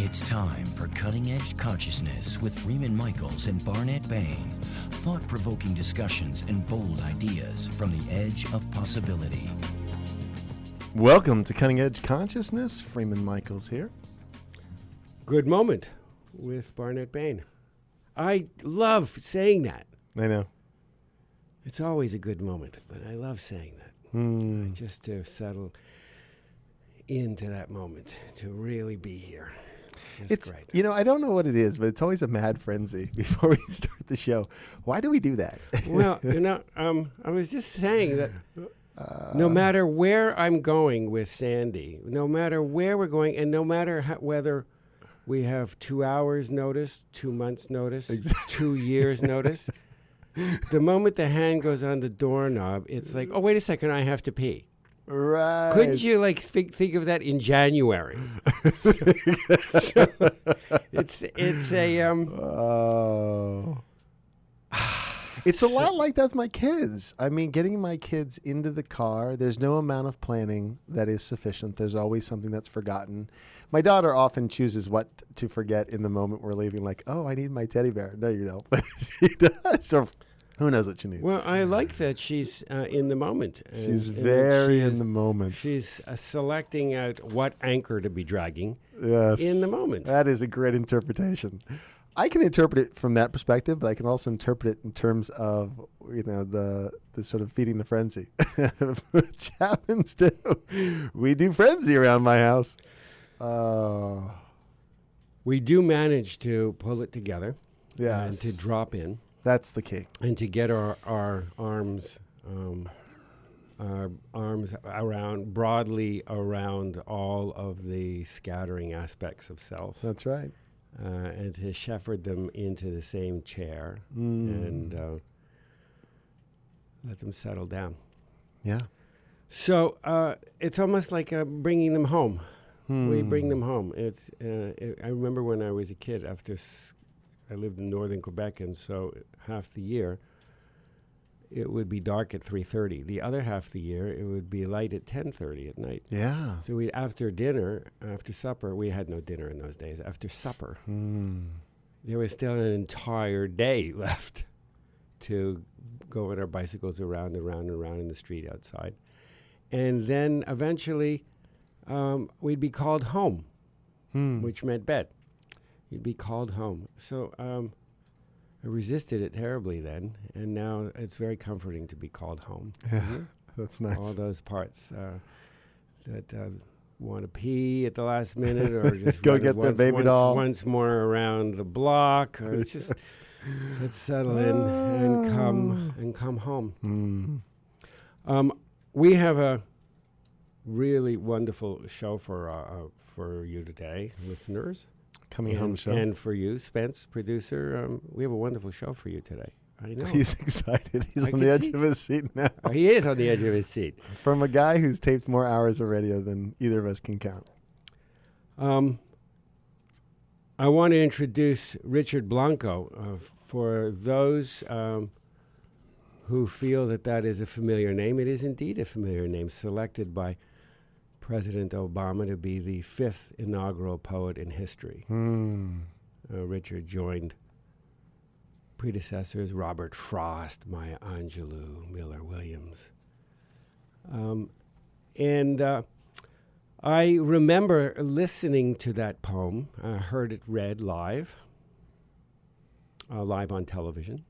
It's time for Cutting Edge Consciousness with Freeman Michaels and Barnett Bain. Thought-provoking discussions and bold ideas from the edge of possibility. Welcome to Cutting Edge Consciousness. Freeman Michaels here. Good moment with Barnett Bain. I love saying that. I know. It's always a good moment, but I love saying that. Just to settle into that moment, to really be here. It's great. You know, I don't know what it is, but it's always a mad frenzy before we start the show. Why do we do that? Well, I was just saying that no matter where I'm going with Sandy, no matter where we're going, and no matter whether we have 2 hours notice, 2 months notice, 2 years notice, the moment the hand goes on the doorknob, it's like, oh, wait a second, I have to pee. Right. Couldn't you think of that in January? So, it's a lot like that with my kids. I mean, getting my kids into the car, there's no amount of planning that is sufficient. There's always something that's forgotten. My daughter often chooses what to forget in the moment we're leaving, like, oh, I need my teddy bear. No, you don't. But she does. So who knows what she needs? Well, I like that she's in the moment. She's very in the moment. She's selecting out what anchor to be dragging in the moment. That is a great interpretation. I can interpret it from that perspective, but I can also interpret it in terms of, you know, the sort of feeding the frenzy, which happens to. We do frenzy around my house. We do manage to pull it together, and to drop in. That's the key, and to get our arms around broadly around all of the scattering aspects of self. That's right. And to shepherd them into the same chair and let them settle down. Yeah. So it's almost like bringing them home. We bring them home. I remember when I was a kid, I lived in northern Quebec, and so half the year it would be dark at 3:30. The other half the year it would be light at 10:30 at night. Yeah. So after supper, we had no dinner in those days. After supper, there was still an entire day left to go on our bicycles around and around and around in the street outside. And then eventually we'd be called home, which meant bed. You'd be called home. So I resisted it terribly then, and now it's very comforting to be called home. Yeah, that's nice. All those parts that want to pee at the last minute, or just go get the baby doll once more around the block, or it's just let's settle in and come home. We have a really wonderful show for you today, listeners. Coming home show. And for you, Spence, producer, we have a wonderful show for you today. I know. He's excited. He's on the edge of his seat now. He is on the edge of his seat. From a guy who's taped more hours of radio than either of us can count. I want to introduce Richard Blanco. For those who feel that is a familiar name, it is indeed a familiar name, selected by President Obama to be the 5th inaugural poet in history. Richard joined predecessors Robert Frost, Maya Angelou, Miller Williams. And I remember listening to that poem. I heard it read live on television.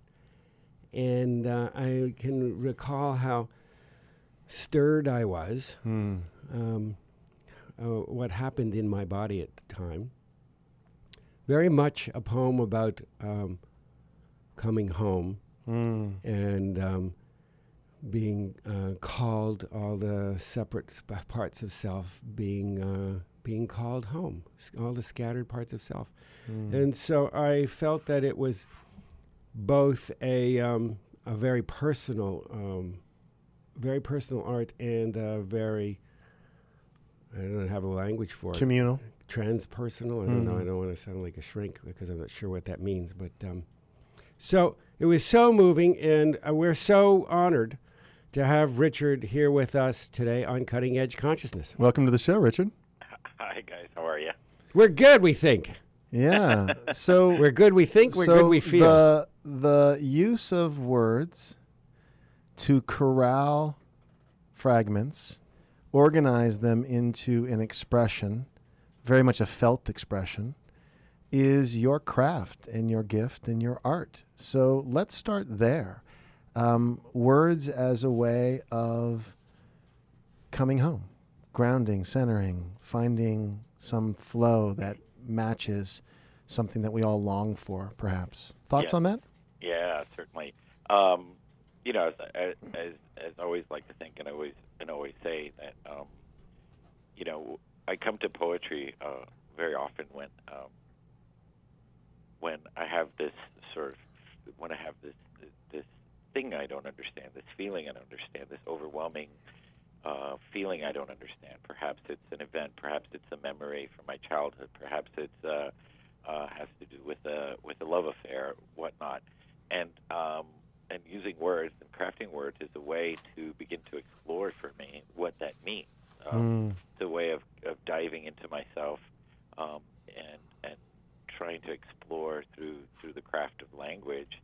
And I can recall how stirred I was. What happened in my body at the time. Very much a poem about coming home and being called, all the separate parts of self being called home, all the scattered parts of self. And so I felt that it was both a very personal art and a very, I don't have a language for it. Communal. Transpersonal. I don't know. I don't want to sound like a shrink because I'm not sure what that means. But so it was so moving, and we're so honored to have Richard here with us today on Cutting Edge Consciousness. Welcome to the show, Richard. Hi, guys. How are you? We're good, we think. Yeah. So We're good, we think. We're good, we feel. The use of words to corral fragments, organize them into an expression, very much a felt expression, is your craft and your gift and your art. So let's start there. Words as a way of coming home, grounding, centering, finding some flow that matches something that we all long for, perhaps. Thoughts on that? Yeah, certainly. As I always like to think, and always say that, I come to poetry very often when I have this this thing I don't understand, this feeling I don't understand, this overwhelming feeling I don't understand. Perhaps it's an event, perhaps it's a memory from my childhood, perhaps it's has to do with a love affair, whatnot, and using words and crafting words is a way to begin to explore for me what that means. It's a way of diving into myself and trying to explore through the craft of language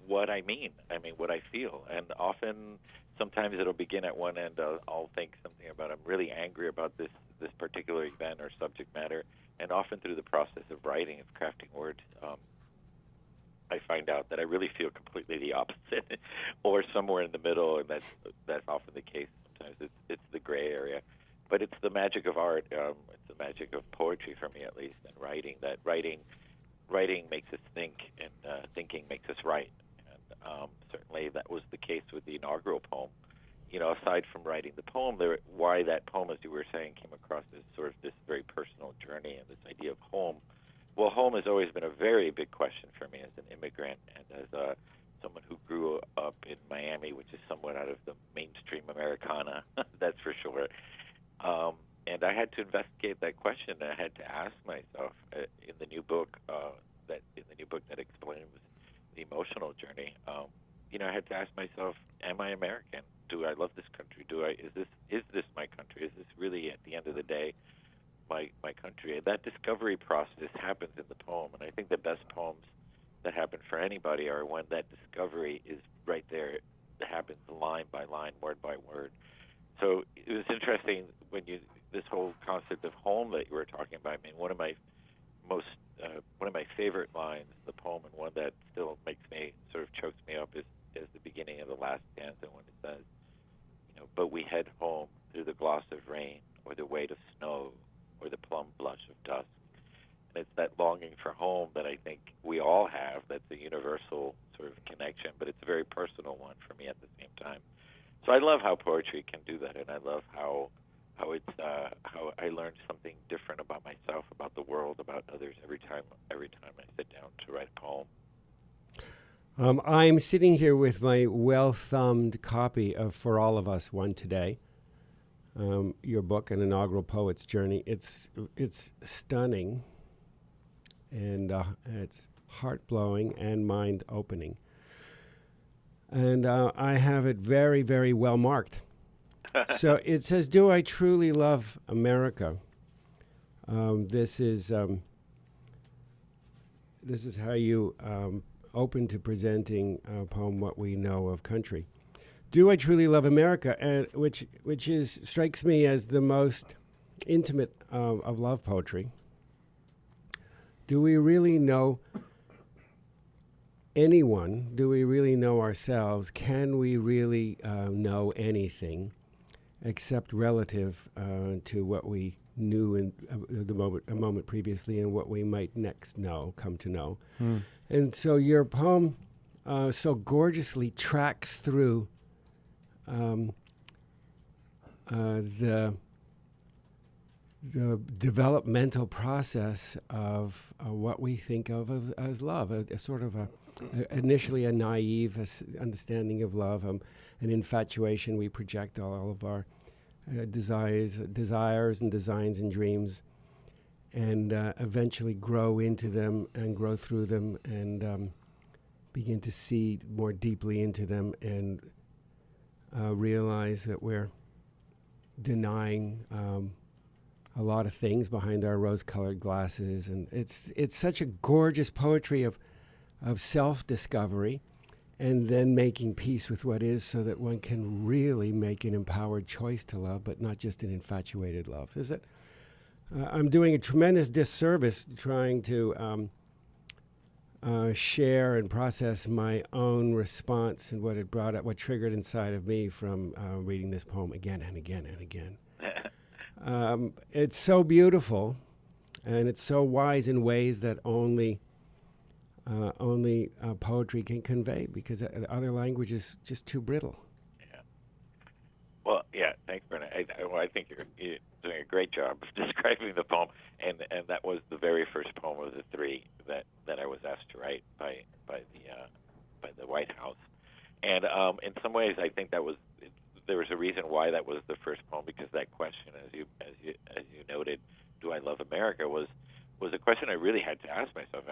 what I mean. What I feel, and often. Sometimes it'll begin at one end. I'll think something about I'm really angry about this particular event or subject matter, and often through the process of writing, of crafting words, I find out that I really feel completely the opposite, or somewhere in the middle, and that's often the case. Sometimes it's the gray area, but it's the magic of art. It's the magic of poetry for me, at least, and writing. That writing makes us think, and thinking makes us write. Certainly that was the case with the inaugural poem. Aside from writing the poem, why that poem, as you were saying, came across as sort of this very personal journey and this idea of home. Well, home has always been a very big question for me as an immigrant and as someone who grew up in Miami, which is somewhat out of the mainstream Americana, that's for sure. And I had to investigate that question. And I had to ask myself in the new book that explains the emotional journey. I had to ask myself, am I American? Do I love this country? Is this my country? Is this really, at the end of the day, my country? And that discovery process happens in the poem, and I think the best poems that happen for anybody are when that discovery is right there. It happens line by line, word by word. So it was interesting when this whole concept of home that you were talking about. One of my favorite lines in the poem, and one that still makes me sort of chokes me up, is the beginning of the last stanza when it says, but we head home through the gloss of rain, or the weight of snow, or the plum blush of dusk. And it's that longing for home that I think we all have. That's a universal sort of connection, but it's a very personal one for me at the same time. So I love how poetry can do that, and I love how I learn something different about myself, about the world, about others every time I sit down to write a poem. I'm sitting here with my well-thumbed copy of For All of Us, One Today, your book, An Inaugural Poet's Journey. It's stunning, and it's heart-blowing and mind-opening. And I have it very, very well marked. So it says, do I truly love America? This is how you open to presenting a poem, What We Know of Country. Do I truly love America? And which strikes me as the most intimate of love poetry. Do we really know anyone? Do we really know ourselves? Can we really know anything except relative to what we knew in a moment previously and what we might next come to know? And so your poem so gorgeously tracks through the developmental process of what we think of as love, a sort of initially a naive understanding of love, an infatuation. We project all of our desires and designs and dreams, and eventually grow into them and grow through them and begin to see more deeply into them and realize that we're denying a lot of things behind our rose-colored glasses, and it's such a gorgeous poetry of self-discovery, and then making peace with what is, so that one can really make an empowered choice to love, but not just an infatuated love. Is it? I'm doing a tremendous disservice trying to share and process my own response and what it brought up, what triggered inside of me from reading this poem again and again and again. It's so beautiful, and it's so wise in ways that only poetry can convey, because other language is just too brittle. Yeah. Well, yeah. Thanks, Bernard. I think you're doing a great job of describing the poem, and that was the very first poem of the three that I was asked to write by the White House, and in some ways I think there was a reason why that was the first poem, because that question, as you noted, do I love America, was a question I really had to ask myself.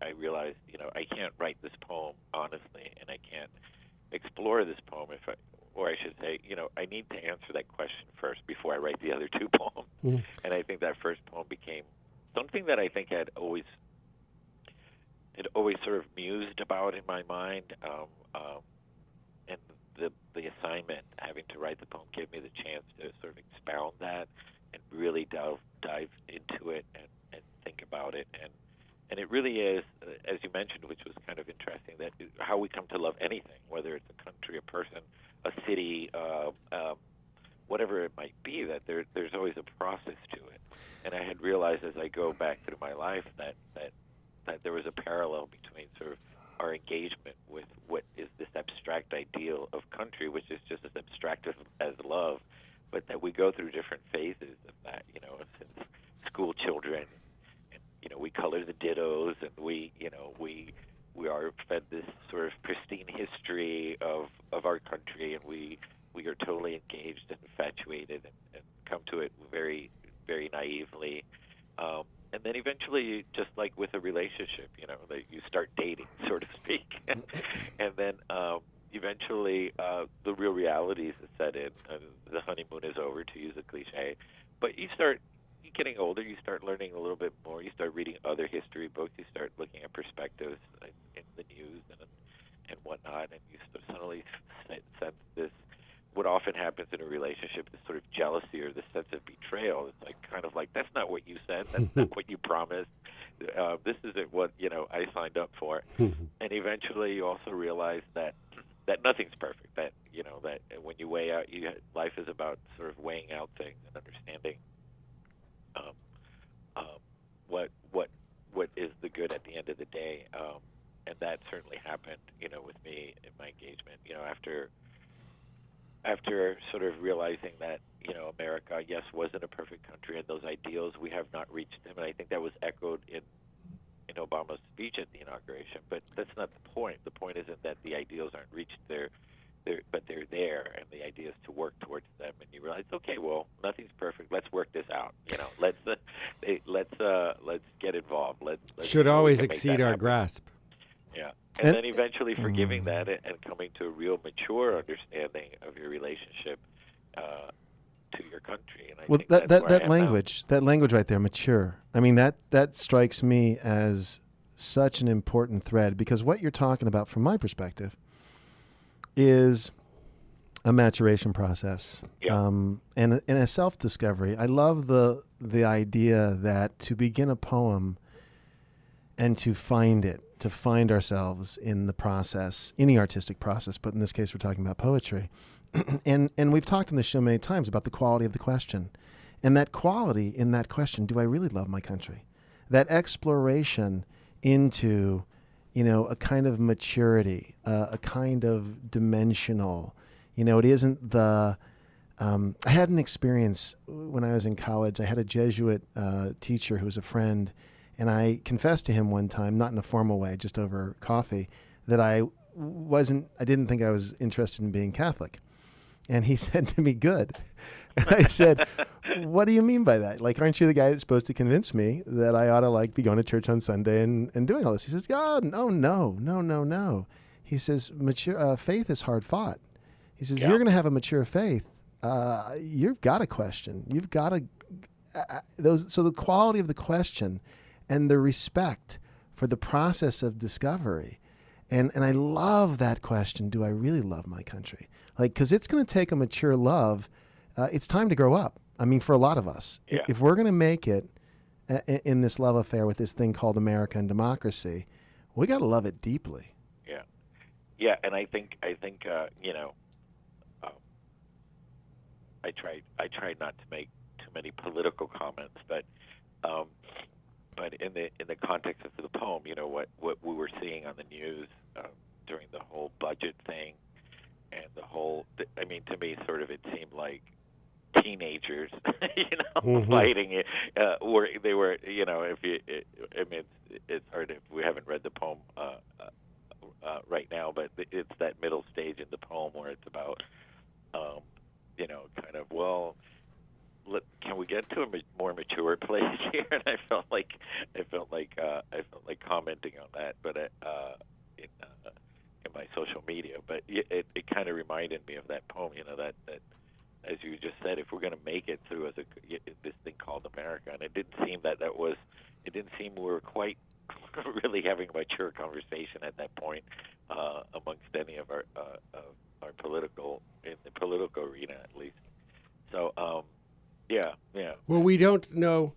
I realized, I can't write this poem honestly, and I can't explore this poem or I should say, I need to answer that question first before I write the other two poems. Mm. And I think that first poem became something that I think had always sort of mused about in my mind, and the assignment, having to write the poem, gave me the chance to sort of expound that and really dive into it and think about it. And it really is, as you mentioned, which was kind of interesting, that how we come to love anything, whether it's a country, a person, a city, whatever it might be, that there's always a process to it. And I had realized as I go back through my life that there was a parallel between sort of our engagement with what is this abstract ideal of country, which is just as abstract as love, but that we go through different phases of that, since school children, and, we color the dittos, and we are fed this sort of pristine history of our country, and we are totally engaged and infatuated and come to it very, very naively. And then eventually, just like with a relationship, that you start dating, so to speak. And then eventually the real realities set in. The honeymoon is over, to use a cliche. But you're getting older, you start learning a little bit more. You start reading other history books. You start looking at perspectives in the news and whatnot. And you suddenly sense this, what often happens in a relationship, this sort of jealousy or this sense of betrayal. It's like kind of like, that's not what you said, that's not what you promised, this isn't what I signed up for. And eventually you also realize that nothing's perfect, that that when you weigh out, life is about sort of weighing out things and understanding what is the good at the end of the day. And that certainly happened with me in my engagement, after sort of realizing that, America, yes, wasn't a perfect country, and those ideals, we have not reached them. And I think that was echoed in Obama's speech at the inauguration. But that's not the point. The point isn't that the ideals aren't reached but they're there, and the idea is to work towards them. And you realize, okay, well, nothing's perfect. Let's work this out. Let's get involved. Let's should always exceed our grasp. Yeah. And then eventually forgiving that and coming to a real mature understanding of your relationship to your country. And I think that language right there, mature. I mean, that strikes me as such an important thread, because what you're talking about, from my perspective, is a maturation process, and a self-discovery. I love the idea that to begin a poem and to find ourselves in the process, any artistic process, but in this case we're talking about poetry. and we've talked on the show many times about the quality of the question. And that quality in that question, do I really love my country? That exploration into, a kind of maturity, a kind of dimensional, it isn't the, I had an experience when I was in college. I had a Jesuit teacher who was a friend, and I confessed to him one time, not in a formal way, just over coffee, that I didn't think I was interested in being Catholic. And he said to me, good. And I said, what do you mean by that? Like, aren't you the guy that's supposed to convince me that I ought to be going to church on Sunday and doing all this? He says, oh, no. He says, mature faith is hard fought. He says, you're going to have a mature faith. You've got to question. You've got to So the quality of the question and the respect for the process of discovery. And I love that question. Do I really love my country? Like, because it's going to take a mature love. It's time to grow up. I mean, for a lot of us, Yeah. if we're going to make it in this love affair with this thing called America and democracy, we got to love it deeply. Yeah, yeah, and I think I tried not to make too many political comments, but in the context of the poem, what we were seeing on the news during the whole budget thing, and the whole, I mean, to me, sort of, it seemed like teenagers, fighting it. Where they were, it's hard if we haven't read the poem right now, but it's that middle stage in the poem where it's about, kind of, well, can we get to a more mature place here? And I felt like commenting on that, but in my social media. But it kind of reminded me of that poem. That as you just said, if we're going to make it through this thing called America, and it didn't seem it didn't seem we were quite really having a mature conversation at that point amongst any of our political, in the political arena at least. So. Yeah. Well, we don't know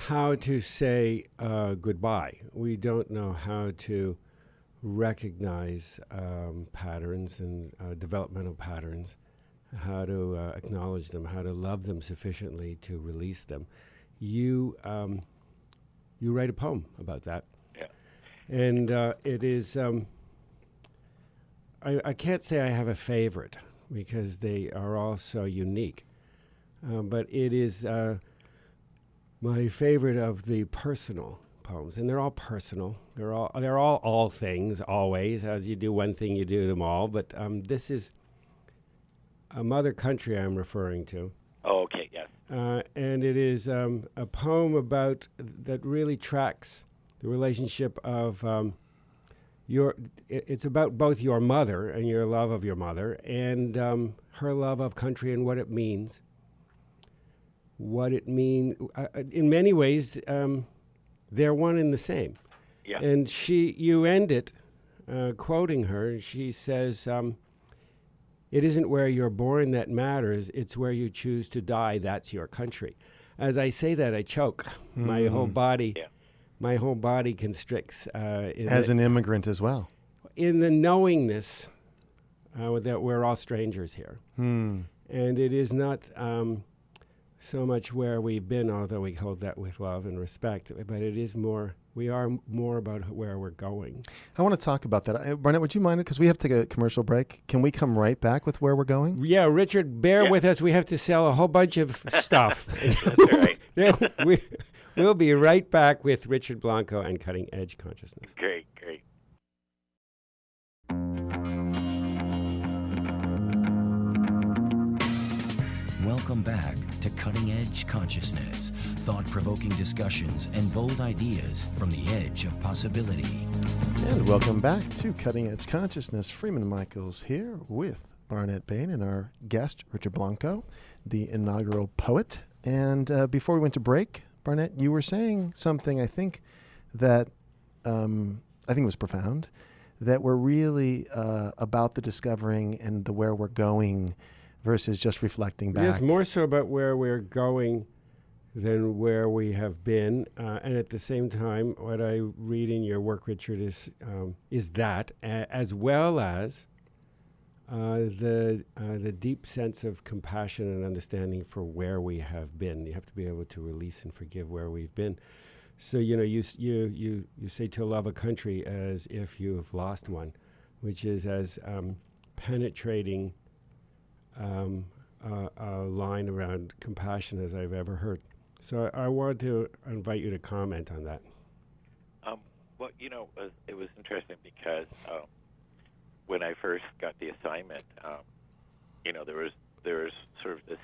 how to say goodbye. We don't know how to recognize patterns and developmental patterns, how to acknowledge them, how to love them sufficiently to release them. You write a poem about that. Yeah. And it is, I can't say I have a favorite because they are all so unique. But it is my favorite of the personal poems, and they're all personal. They're all things always. As you do one thing, you do them all. But this is a mother country I'm referring to. Oh, okay, yes. And it is a poem about that really tracks the relationship of It's about both your mother and your love of your mother, and her love of country and what it means. What it means, in many ways, they're one and the same. Yeah. And you end it quoting her. She says, "It isn't where you're born that matters; it's where you choose to die. That's your country." As I say that, I choke. My whole body, my whole body constricts. As an immigrant as well. In the knowingness that we're all strangers here, and it is not. So much where we've been, although we hold that with love and respect, but it is more, we are more about where we're going. I want to talk about that. Barnett, would you mind it? Because we have to take a commercial break. Can we come right back with where we're going? Yeah, Richard, bear with us. We have to sell a whole bunch of stuff. That's all right. We'll be right back with Richard Blanco and Cutting Edge Consciousness. Great. Welcome back to Cutting Edge Consciousness, thought-provoking discussions and bold ideas from the edge of possibility. And welcome back to Cutting Edge Consciousness. Freeman Michaels here with Barnett Bain and our guest, Richard Blanco, the inaugural poet. And before we went to break, Barnett, you were saying something I think that was profound, that we're really about the discovering and the where we're going versus just reflecting back. Yes, more so about where we're going than where we have been. And at the same time, what I read in your work, Richard, is that, as well as the deep sense of compassion and understanding for where we have been. You have to be able to release and forgive where we've been. So, you say to love a country as if you've lost one, which is as penetrating a line around compassion as I've ever heard. So I want to invite you to comment on that. Well, it was interesting because when I first got the assignment, there was sort of this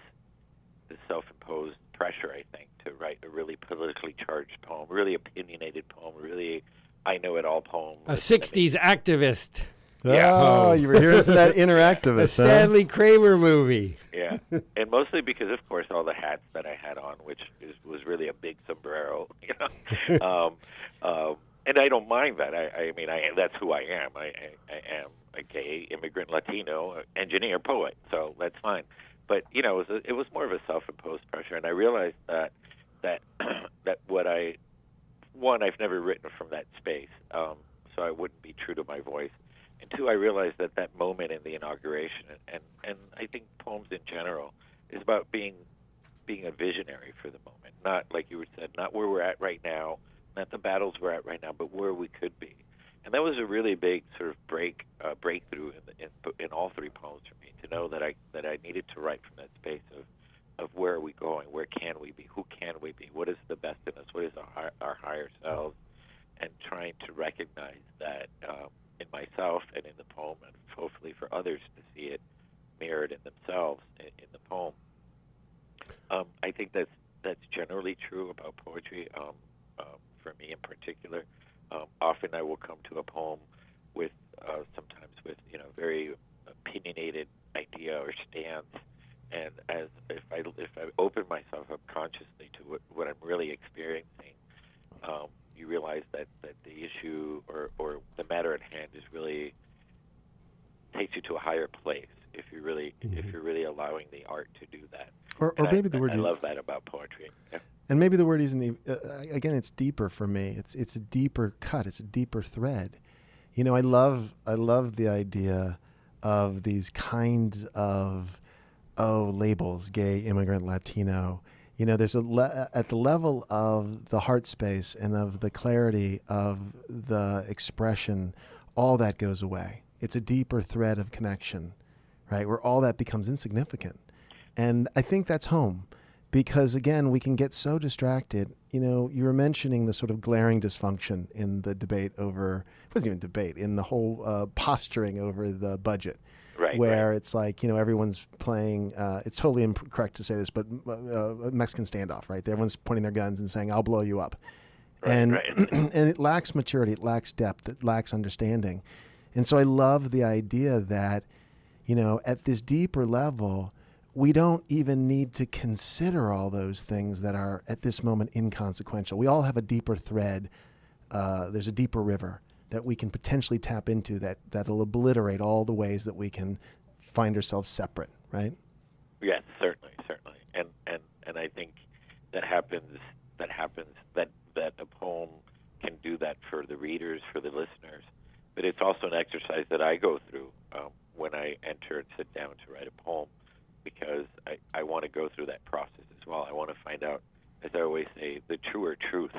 self-imposed pressure, I think, to write a really politically charged poem, really opinionated poem, really I-know-it-all poem. A 60s activist. Yeah. Oh, you were hearing that inner activist. A Stanley Kramer movie. Yeah. And mostly because, of course, all the hats that I had on, which was really a big sombrero, and I don't mind that. I mean, that's who I am. I am a gay immigrant Latino engineer poet, so that's fine. But it was more of a self-imposed pressure, and I realized that what I've never written from that space, so I wouldn't be true to my voice. And two, I realized that moment in the inauguration, and I think poems in general, is about being a visionary for the moment, not, like you said, not where we're at right now, not the battles we're at right now, but where we could be. And that was a really big sort of breakthrough in all three poems for me, to know that I needed to write from that space of where are we going, where can we be, who can we be, what is the best in us, what is our higher selves, and trying to recognize that in myself and in the poem, and hopefully for others to see it mirrored in themselves in the poem. I think that's generally true about poetry. For me in particular, often I will come to a poem with sometimes with very opinionated idea or stance, and as if I open myself up consciously to what I'm really experiencing, you realize that the issue or the matter at hand is really takes you to a higher place if you're really allowing the art to do that. Or maybe the word I love that about poetry. Yeah. And maybe the word isn't even, again, it's deeper for me. It's a deeper cut. It's a deeper thread. I love the idea of these kinds of labels: gay, immigrant, Latino. There's at the level of the heart space and of the clarity of the expression, all that goes away. It's a deeper thread of connection, right? Where all that becomes insignificant. And I think that's home, because again, we can get so distracted. You were mentioning the sort of glaring dysfunction in the debate over, it wasn't even debate, in the whole posturing over the budget. Right, where right. it's like, everyone's playing, it's totally incorrect to say this, but Mexican standoff, right? Everyone's pointing their guns and saying, I'll blow you up. Right, and right. and it lacks maturity, it lacks depth, it lacks understanding. And so I love the idea that, at this deeper level, we don't even need to consider all those things that are at this moment inconsequential. We all have a deeper thread. There's a deeper river that we can potentially tap into that'll obliterate all the ways that we can find ourselves separate, right? Yes, certainly. And I think that a poem can do that for the readers, for the listeners. But it's also an exercise that I go through when I enter and sit down to write a poem, because I want to go through that process as well. I want to find out, as I always say, the truer truth.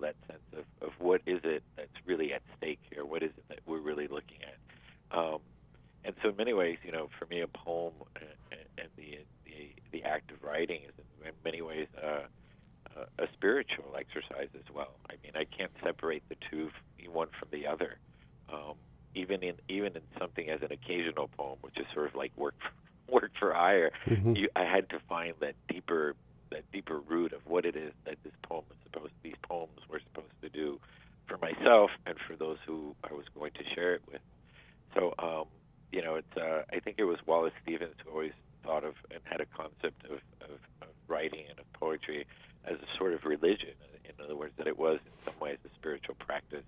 That sense of what is it that's really at stake here? What is it that we're really looking at? And so in many ways, for me, a poem and the act of writing is in many ways a spiritual exercise as well. I mean, I can't separate the two, one from the other. Even in something as an occasional poem, which is sort of like work for hire, I had to find that deeper root of what it is that these poems were supposed to do for myself and for those who I was going to share it with. So, it's I think it was Wallace Stevens who always thought of and had a concept of writing and of poetry as a sort of religion. In other words, that it was in some ways a spiritual practice,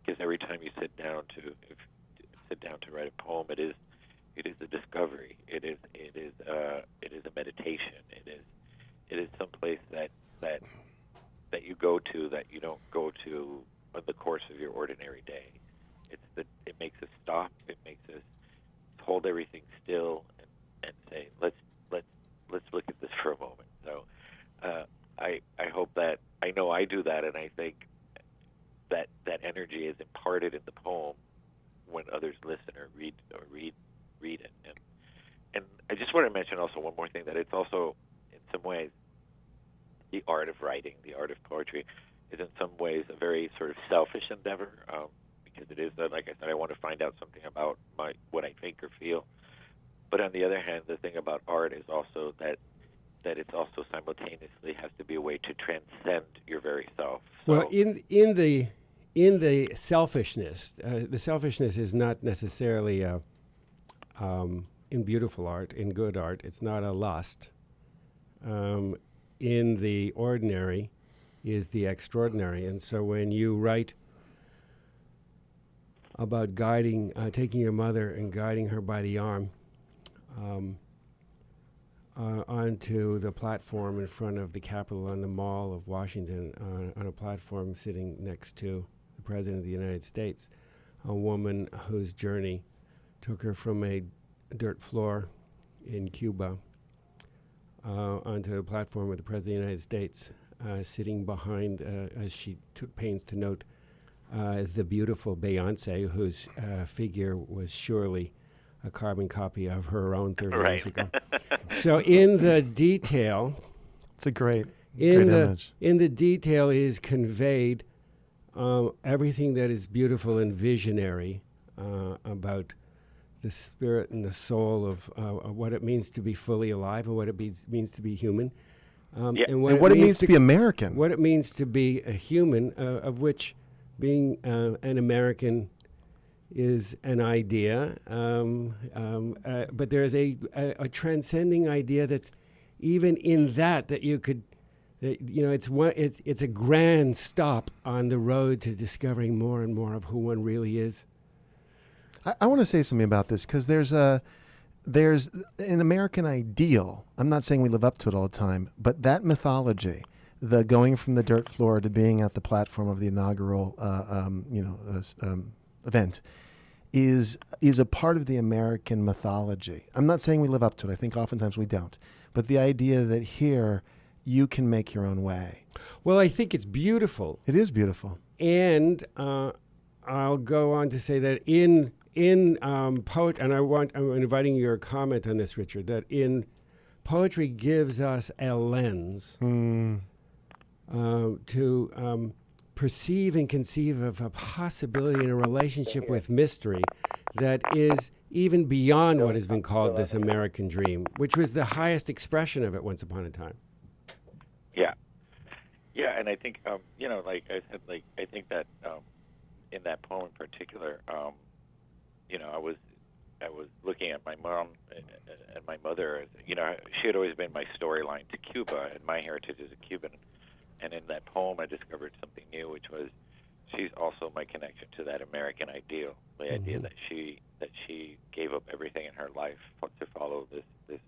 because every time you sit down to write a poem, it is a discovery. It is a meditation. It is some place that you go to that you don't go to in the course of your ordinary day. It makes us stop. It makes us hold everything still and say, let's look at this for a moment. So I hope that, I know I do that, and I think that energy is imparted in the poem when others listen or read it. And I just want to mention also one more thing, that it's also in some ways the art of writing, the art of poetry, is in some ways a very sort of selfish endeavor, because it is, like I said, I want to find out something about what I think or feel. But on the other hand, the thing about art is also that it's also simultaneously has to be a way to transcend your very self. So, well, in the selfishness, the selfishness is not necessarily in beautiful art, in good art. It's not a lust. In the ordinary is the extraordinary. And so when you write about taking your mother and guiding her by the arm onto the platform in front of the Capitol on the Mall of Washington, on a platform sitting next to the President of the United States, a woman whose journey took her from a dirt floor in Cuba onto a platform with the President of the United States, sitting behind, as she took pains to note, the beautiful Beyonce, whose figure was surely a carbon copy of her own 30 years ago. So in the detail, it's a great image. In the detail is conveyed everything that is beautiful and visionary about the spirit and the soul of what it means to be fully alive and what it means to be human. And what it means to be American. What it means to be a human, of which being an American is an idea, but there's a transcending idea that's even in that you could, it's a grand stop on the road to discovering more and more of who one really is. I want to say something about this because there's an American ideal. I'm not saying we live up to it all the time, but that mythology, the going from the dirt floor to being at the platform of the inaugural, event, is a part of the American mythology. I'm not saying we live up to it. I think oftentimes we don't. But the idea that here you can make your own way. Well, I think it's beautiful. It is beautiful. And I'll go on to say that in poetry, and I'm inviting your comment on this, Richard, that in poetry gives us a lens to perceive and conceive of a possibility in a relationship with mystery that is even beyond what has been called this American dream, which was the highest expression of it once upon a time. Yeah, and I think, like I said, I think that in that poem in particular, I was looking at my mom and my mother. She had always been my storyline to Cuba, and my heritage is a Cuban. And in that poem, I discovered something new, which was she's also my connection to that American ideal, the idea that she gave up everything in her life to follow this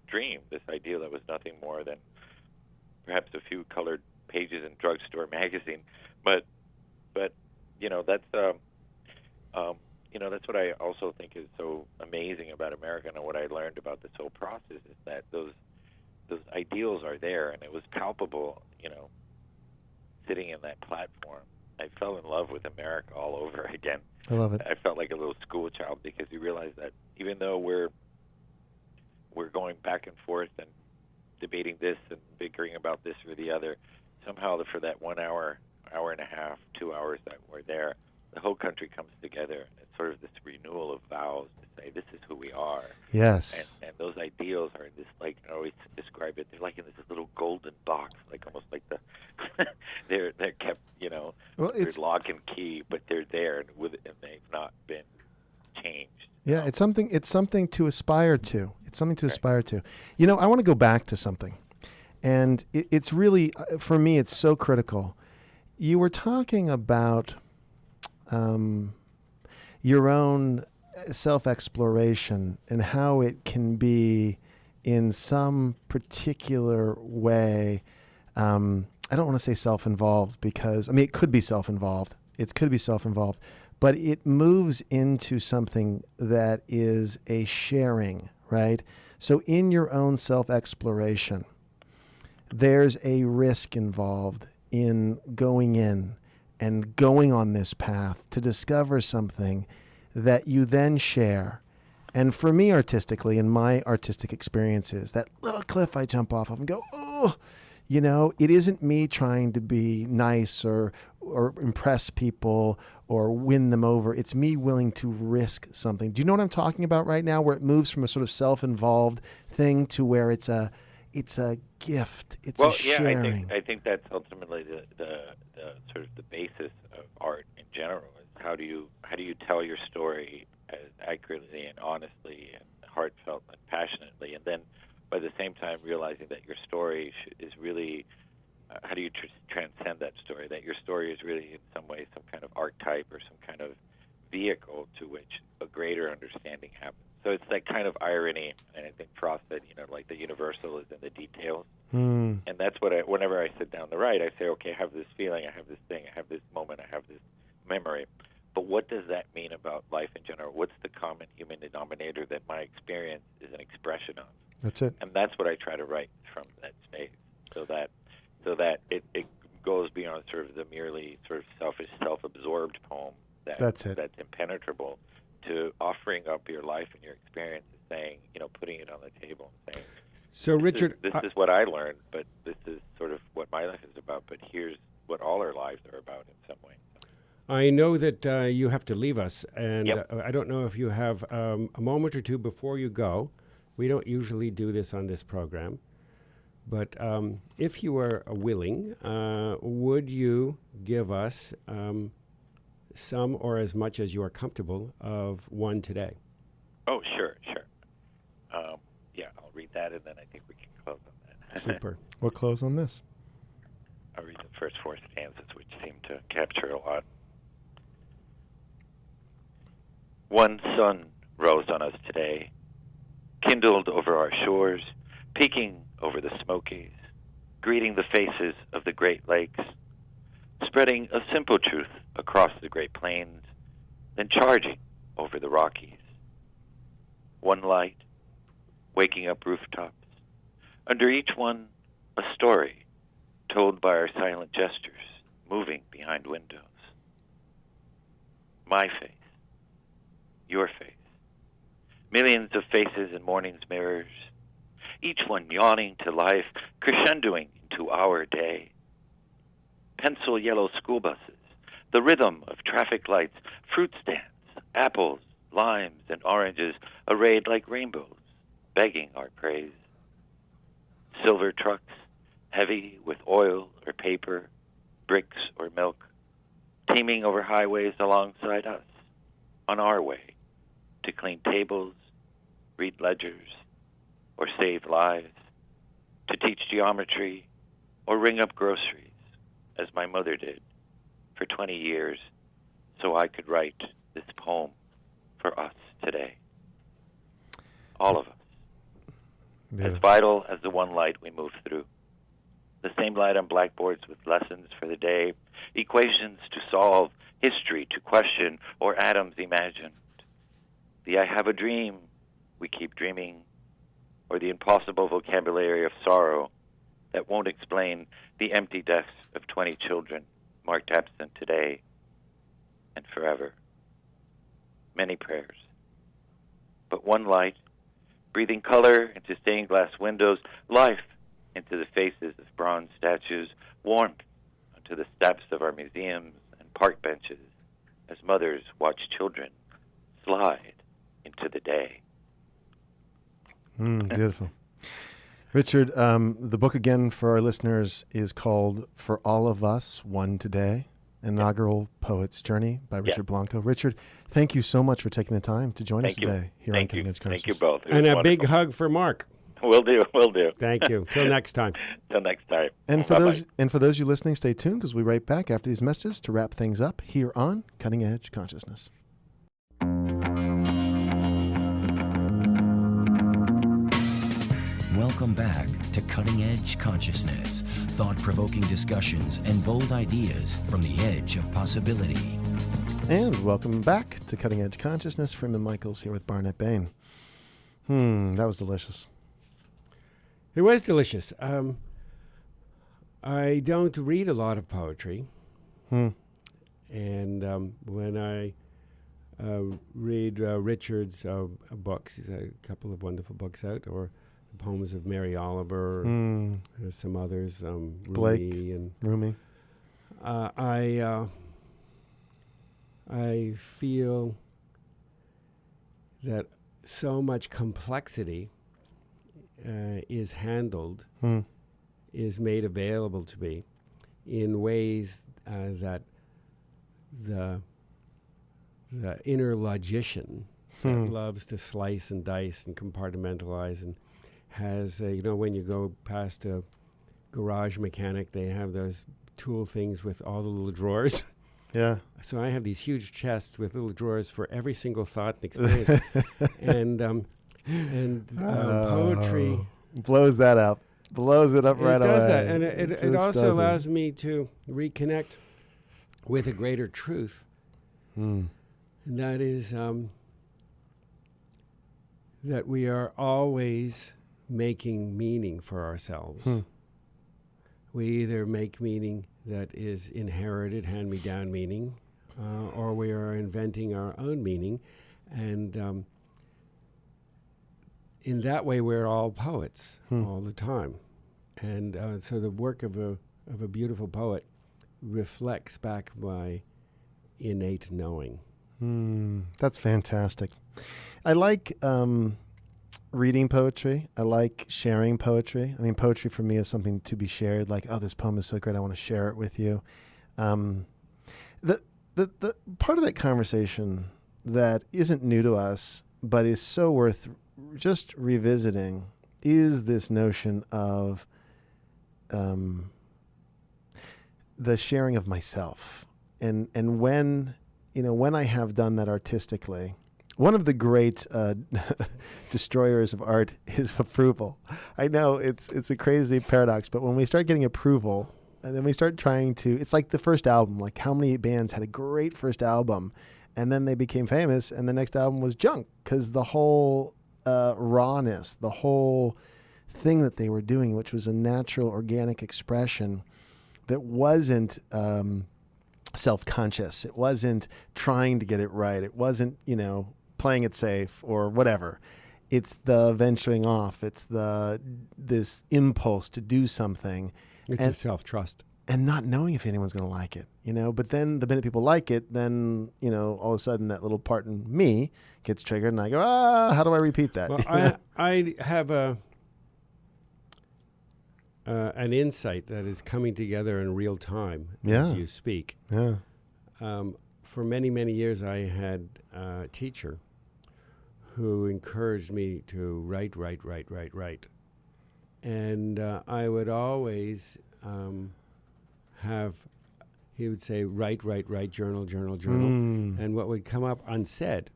dream, this ideal that was nothing more than perhaps a few colored pages in drugstore magazine, but that's what I also think is so amazing about America, and what I learned about this whole process is that those ideals are there, and it was palpable, sitting in that platform. I fell in love with America all over again. I love it. I felt like a little school child because you realize that even though we're going back and forth and debating this and bickering about this or the other, somehow for that 1 hour, hour and a half, 2 hours that we're there, the whole country comes together. It's sort of this renewal of vows to say this is who we are. Yes. And those ideals are this, like I always describe it, they're like in this little golden box, like almost like the they're kept, it's lock and key, but they're there and they've not been changed. Yeah, it's something to aspire to. It's something to aspire to. I want to go back to something. And it's really, for me, it's so critical. You were talking about your own self-exploration and how it can be in some particular way, I don't want to say self-involved because, it could be self-involved. It could be self-involved, but it moves into something that is a sharing, right? So in your own self-exploration, there's a risk involved in going in and going on this path to discover something that you then share. And for me artistically, in my artistic experiences, that little cliff I jump off of and go, oh, it isn't me trying to be nice or impress people or win them over. It's me willing to risk something. Do you know what I'm talking about right now, where it moves from a sort of self-involved thing to where it's a gift. It's a sharing. I think that's ultimately the sort of the basis of art in general. Is how do you tell your story as accurately and honestly and heartfelt and passionately, and then by the same time realizing that your story is really, how do you transcend that story? That your story is really in some way some kind of archetype or some kind of vehicle to which a greater understanding happens. So it's that kind of irony, and I think Frost said, like the universal is in the details. And that's what whenever I sit down to write, I say, okay, I have this feeling, I have this thing, I have this moment, I have this memory. But what does that mean about life in general? What's the common human denominator that my experience is an expression of? That's it. And that's what I try to write from that space, so that it goes beyond sort of the merely sort of selfish, self-absorbed poem that's impenetrable, to offering up your life and your experience and saying, putting it on the table and saying, so Richard, this is what I learned, but this is sort of what my life is about, but here's what all our lives are about in some way. I know that you have to leave us, and Yep. I don't know if you have a moment or two before you go. We don't usually do this on this program, but if you are willing, would you give us some or as much as you are comfortable of one today? Oh, sure. Yeah, I'll read that, and then I think we can close on that. Super. We'll close on this. I'll read the first four stanzas, which seem to capture a lot. One sun rose on us today, kindled over our shores, peeking over the Smokies, greeting the faces of the Great Lakes, spreading a simple truth across the Great Plains, then charging over the Rockies. One light, waking up rooftops, under each one a story told by our silent gestures moving behind windows. My face, your face, millions of faces in morning's mirrors, each one yawning to life, crescendoing into our day. Pencil yellow school buses, the rhythm of traffic lights, fruit stands, apples, limes, and oranges arrayed like rainbows, begging our praise. Silver trucks, heavy with oil or paper, bricks or milk, teeming over highways alongside us, on our way to clean tables, read ledgers, or save lives, to teach geometry or ring up groceries, as my mother did for 20 years, so I could write this poem for us today. All of us. Yeah. As vital as the one light we move through. The same light on blackboards with lessons for the day, equations to solve, history to question, or atoms imagined. The I have a dream we keep dreaming, or the impossible vocabulary of sorrow that won't explain the empty desks of 20 children marked absent today and forever. Many prayers, but one light, breathing color into stained glass windows, life into the faces of bronze statues, warmth onto the steps of our museums and park benches as mothers watch children slide into the day. Beautiful. Richard, the book again for our listeners is called For All of Us, One Today, Inaugural Poet's Journey by Richard Blanco. Richard, thank you so much for taking the time to join us today here on Cutting Edge Consciousness. Thank you both. And a big hug for Mark. Will do. Thank you. Till next time. Till next time. And for Bye-bye. those you listening, stay tuned because we'll be right back after these messages to wrap things up here on Cutting Edge Consciousness. Welcome back to Cutting Edge Consciousness, thought-provoking discussions and bold ideas from the edge of possibility. And welcome back to Cutting Edge Consciousness. Freeman Michaels here with Barnett Bain. That was delicious. It was delicious. I don't read a lot of poetry. And when I read Richard's books, he's had a couple of wonderful books out, or the poems of Mary Oliver, some others, Blake, Rumi, and Rumi. I feel that so much complexity is handled, is made available to me in ways that the inner logician that loves to slice and dice and compartmentalize, and has, when you go past a garage mechanic, they have those tool things with all the little drawers. Yeah. So I have these huge chests with little drawers for every single thought and experience. and poetry blows that up. Blows it up right away. It does that, and it also does allows me to reconnect with a greater truth. And that is that we are always making meaning for ourselves. We either make meaning that is inherited, hand-me-down meaning, or we are inventing our own meaning. And in that way, we're all poets all the time. And so the work of a beautiful poet reflects back my innate knowing. That's fantastic. I like reading poetry. I like sharing poetry. I mean, poetry for me is something to be shared. Like, oh, this poem is so great, I want to share it with you. The part of that conversation that isn't new to us, but is so worth just revisiting, is this notion of the sharing of myself. And when I have done that artistically, one of the great destroyers of art is approval. I know it's a crazy paradox, but when we start getting approval, and then we start trying to, it's like the first album, like how many bands had a great first album, and then they became famous, and the next album was junk, because the whole rawness, the whole thing that they were doing, which was a natural, organic expression that wasn't self-conscious. It wasn't trying to get it right. It wasn't, playing it safe or whatever. It's the venturing off. It's this impulse to do something. It's the self-trust. And not knowing if anyone's going to like it, But then the minute people like it, then, all of a sudden that little part in me gets triggered and I go, how do I repeat that? Well, I have an insight that is coming together in real time as you speak. Yeah. For many, many years, I had a teacher who encouraged me to write. And I would always he would say, write, journal. And what would come up unsaid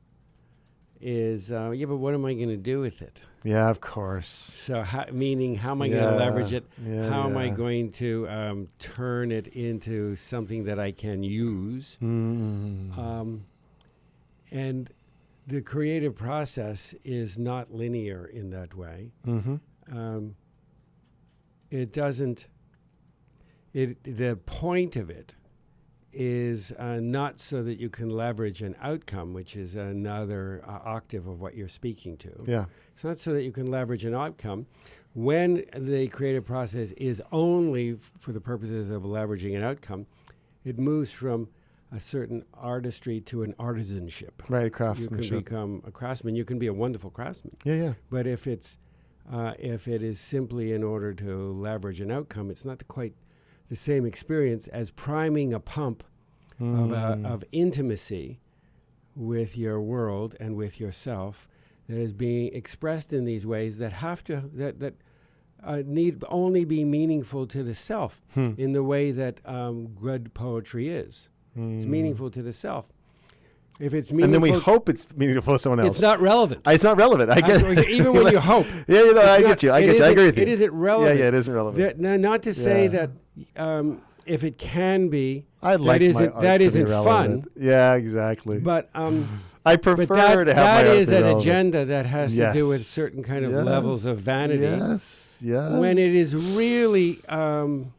is, but what am I going to do with it? Yeah, of course. So, meaning, how am I going to leverage it? How am I going to turn it into something that I can use? And the creative process is not linear in that way. It doesn't. The point of it is not so that you can leverage an outcome, which is another octave of what you're speaking to. Yeah. It's not so that you can leverage an outcome. When the creative process is only for the purposes of leveraging an outcome, it moves from a certain artistry to an artisanship. Right, craftsmanship. You can become a craftsman. You can be a wonderful craftsman. Yeah. But if it is simply in order to leverage an outcome, it's not quite the same experience as priming a pump of intimacy with your world and with yourself that is being expressed in these ways that need only be meaningful to the self in the way that good poetry is. It's meaningful to the self. If it's meaningful, and then we hope it's meaningful to someone else. It's not relevant. It's not relevant. I get even when you hope. Yeah, I get you. I agree with you. It isn't relevant. Yeah, it isn't relevant. Not to say that if it can be, that isn't fun. Yeah, exactly. But I prefer to have my that is an relevant. Agenda that has to do with certain kind of levels of vanity. Yes. When it is really, when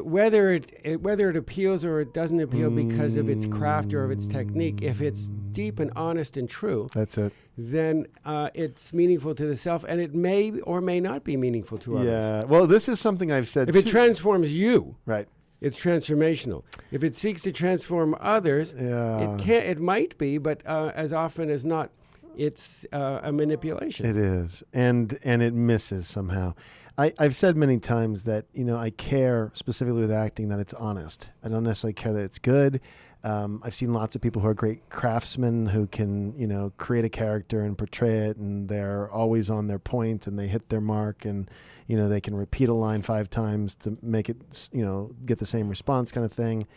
whether it appeals or it doesn't appeal because of its craft or of its technique, if it's deep and honest and true, that's it. Then it's meaningful to the self, and it may or may not be meaningful to others. Yeah. Well, this is something I've said. If it transforms you, right, it's transformational. If it seeks to transform others, it might be, but as often as not, it's a manipulation. It is, and it misses somehow. I've said many times that I care specifically with acting that it's honest. I don't necessarily care that it's good. I've seen lots of people who are great craftsmen who can, create a character and portray it, and they're always on their point and they hit their mark, and, they can repeat a line 5 times to make it, get the same response kind of thing.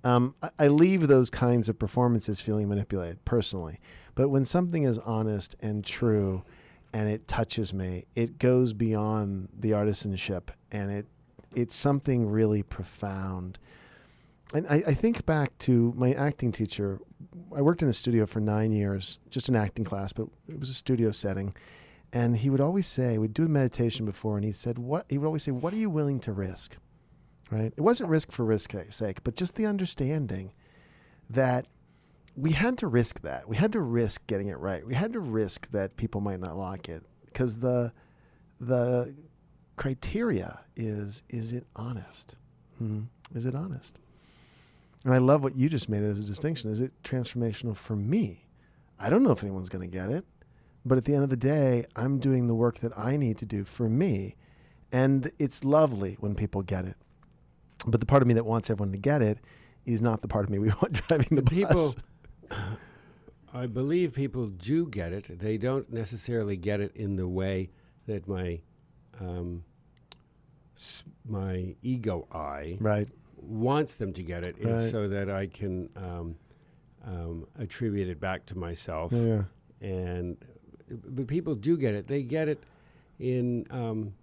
I leave those kinds of performances feeling manipulated personally. But when something is honest and true and it touches me, it goes beyond the artisanship, and it's something really profound. And I think back to my acting teacher. I worked in a studio for 9 years, just an acting class, but it was a studio setting. And he would always say, we'd do a meditation before, and he would always say, what are you willing to risk? Right? It wasn't risk for risk's sake, but just the understanding that we had to risk that. We had to risk getting it right. We had to risk that people might not like it, because the criteria is it honest? Is it honest? And I love what you just made as a distinction. Is it transformational for me? I don't know if anyone's going to get it, but at the end of the day, I'm doing the work that I need to do for me. And it's lovely when people get it. But the part of me that wants everyone to get it is not the part of me we want driving the bus. I believe people do get it. They don't necessarily get it in the way that my ego eye wants them to get it, is so that I can attribute it back to myself. Yeah. But people do get it. They get it in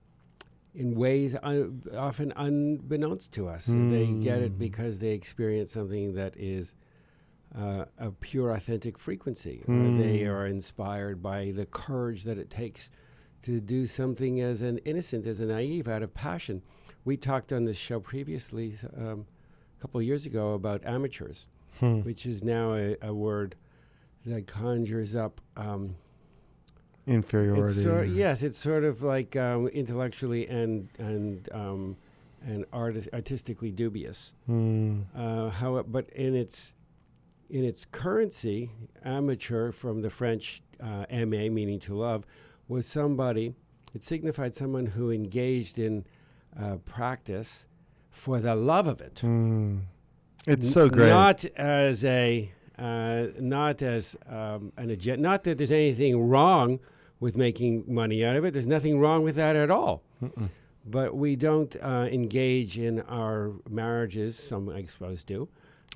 ways often unbeknownst to us. They get it because they experience something that is a pure, authentic frequency. They are inspired by the courage that it takes to do something as an innocent, as a naive, out of passion. We talked on this show previously, a couple of years ago, about amateurs, which is now a word that conjures up inferiority. Yes, it's sort of like intellectually and artistically dubious. But in its currency, amateur, from the French aimer, meaning to love, was somebody. It signified someone who engaged in practice for the love of it. It's so great. Not as an agenda. Not that there's anything wrong with making money out of it. There's nothing wrong with that at all. But we don't engage in our marriages. Some, I suppose, do.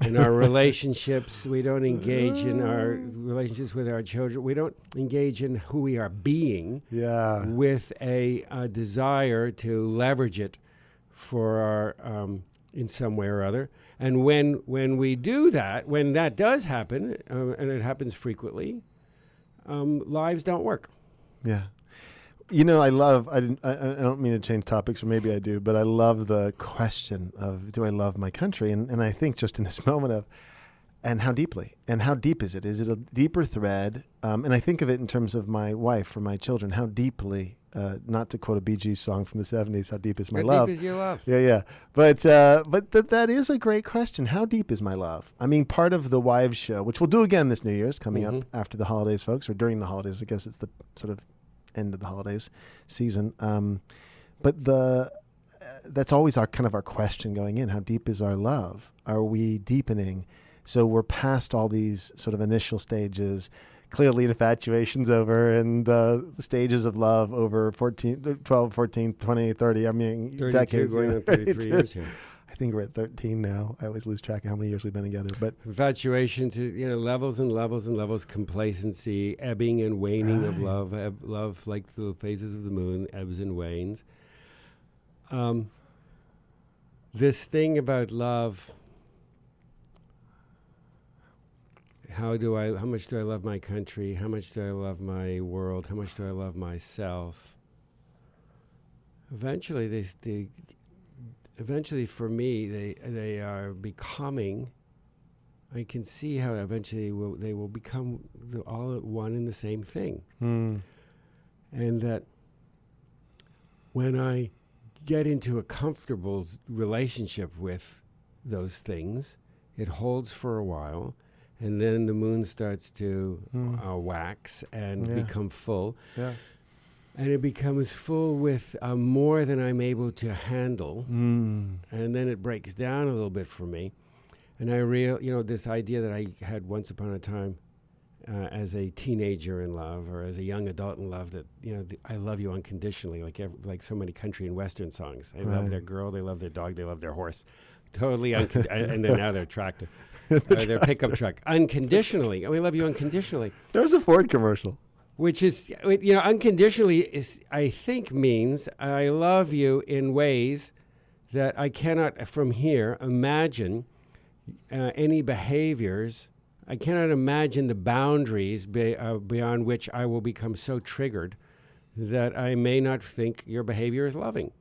In our relationships, we don't engage in our relationships with our children. We don't engage in who we are being with a desire to leverage it for our in some way or other. And when we do that, when that does happen, and it happens frequently, lives don't work. Yeah. I don't mean to change topics, or maybe I do, but I love the question of, do I love my country? And I think just in this moment of, and how deeply? And how deep is it? Is it a deeper thread? And I think of it in terms of my wife or my children. How deeply, not to quote a Bee Gees song from the 70s, how deep is my love? How deep is your love? Yeah. But that is a great question. How deep is my love? I mean, part of the Wives show, which we'll do again this New Year's, coming up after the holidays, folks, or during the holidays. I guess it's the sort of end of the holidays season. But that's always our question going in. How deep is our love? Are we deepening? So we're past all these sort of initial stages. Clearly, infatuation's over, and the stages of love over 12, 14, 20, 30, I mean, 32, decades. Going on 33 years here. I think we're at 13 now. I always lose track of how many years we've been together. But infatuation to levels and levels and levels, complacency, ebbing and waning of love. Love, like the phases of the moon, ebbs and wanes. This thing about love. How much do I love my country? How much do I love my world? How much do I love myself? Eventually, Eventually, for me, they are becoming. I can see how eventually they will become all at one and the same thing, and that when I get into a comfortable relationship with those things, it holds for a while, and then the moon starts to wax and become full. Yeah. And it becomes full with more than I'm able to handle. And then it breaks down a little bit for me. And this idea that I had once upon a time as a teenager in love or as a young adult in love, that, I love you unconditionally, like so many country and Western songs. They love their girl, they love their dog, they love their horse. Totally unconditional. And then now their tractor, their pickup truck. Unconditionally. We love you unconditionally. There was a Ford commercial. Which is, unconditionally is, I think, means I love you in ways that I cannot, from here, imagine any behaviors. I cannot imagine the boundaries beyond which I will become so triggered that I may not think your behavior is loving.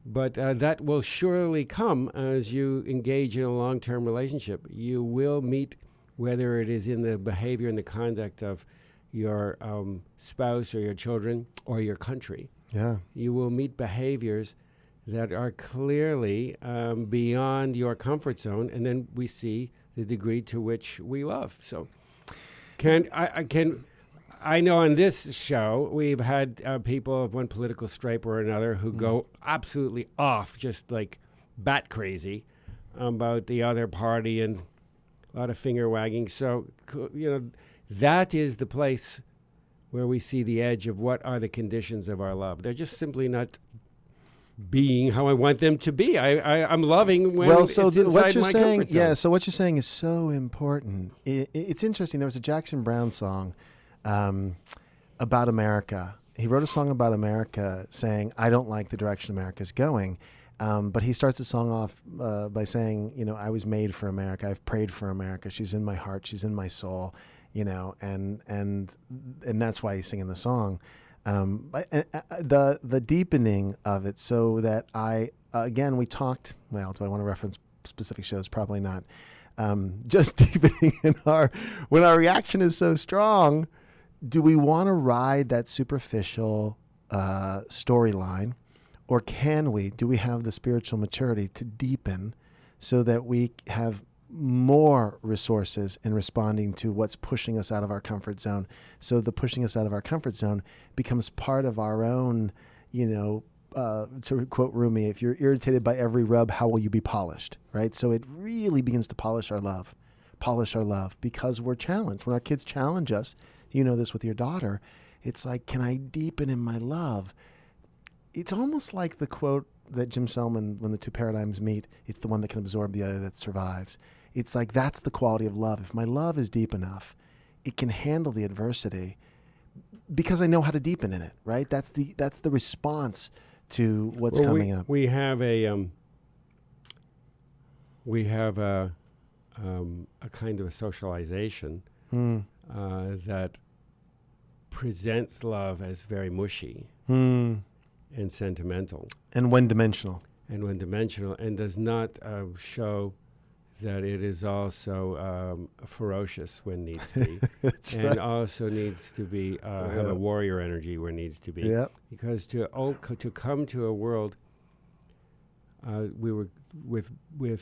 But that will surely come as you engage in a long-term relationship. You will meet, whether it is in the behavior and the conduct of your spouse or your children or your country. Yeah. You will meet behaviors that are clearly beyond your comfort zone, and then we see the degree to which we love. So, I know on this show we've had people of one political stripe or another who go absolutely off, just like bat crazy, about the other party and a lot of finger wagging. So, that is the place where we see the edge of what are the conditions of our love. They're just simply not being how I want them to be. I'm loving when it's inside what you're my saying, comfort zone. So what you're saying is so important. It's interesting. There was a Jackson Browne song about America. He wrote a song about America saying, I don't like the direction America's going. But he starts the song off by saying, I was made for America. I've prayed for America. She's in my heart. She's in my soul, and that's why he's singing the song. The deepening of it, so that again, we talked, well, do I want to reference specific shows? Probably not. Just deepening when our reaction is so strong, do we want to ride that superficial storyline, or do we have the spiritual maturity to deepen so that we have more resources in responding to what's pushing us out of our comfort zone? So the pushing us out of our comfort zone becomes part of our own, to quote Rumi, if you're irritated by every rub, how will you be polished, right? So it really begins to polish our love because we're challenged. When our kids challenge us, this with your daughter, it's like, can I deepen in my love? It's almost like the quote that Jim Selman, when the two paradigms meet, it's the one that can absorb the other that survives. It's like, that's the quality of love. If my love is deep enough, it can handle the adversity because I know how to deepen in it, right? That's the response to what's coming up. We have a kind of a socialization that presents love as very mushy and sentimental. And one-dimensional. And does not show that it is also ferocious when needs to be. And right. Also needs to be have a warrior energy where needs to be. Yep. Because to come to a world, we were with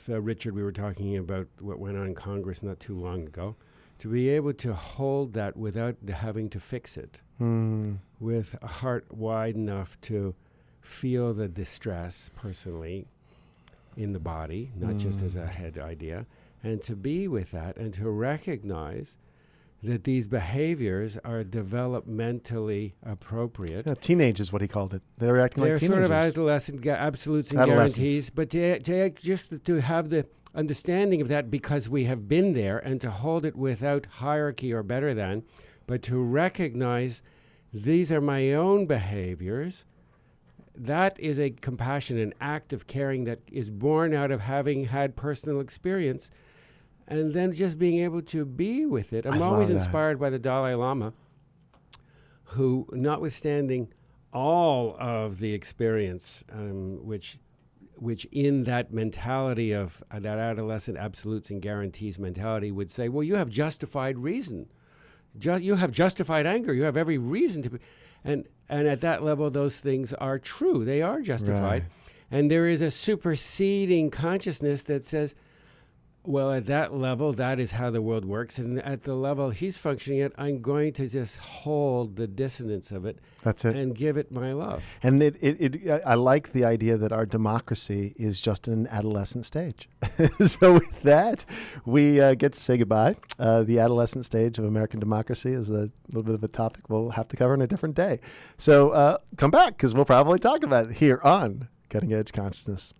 Richard, we were talking about what went on in Congress not too long ago. To be able to hold that without having to fix it, with a heart wide enough to feel the distress personally in the body, not just as a head idea, and to be with that and to recognize that these behaviors are developmentally appropriate. Yeah, teenage is what he called it. They're acting like teenagers. They're sort of adolescent absolutes and guarantees, but to have the understanding of that because we have been there, and to hold it without hierarchy or better than, but to recognize these are my own behaviors. That is a compassion, an act of caring that is born out of having had personal experience, and then just being able to be with it. I'm always inspired by the Dalai Lama, who, notwithstanding all of the experience, which in that mentality of that adolescent absolutes and guarantees mentality would say, well, you have justified reason. You have justified anger. You have every reason to be. And at that level, those things are true. They are justified. Right. And there is a superseding consciousness that says, Well, at that level, that is how the world works. And at the level he's functioning at, I'm going to just hold the dissonance of it. That's it. And give it my love. And I like the idea that our democracy is just in an adolescent stage. So with that, we get to say goodbye. The adolescent stage of American democracy is a little bit of a topic we'll have to cover in a different day. So come back, because we'll probably talk about it here on Cutting Edge Consciousness.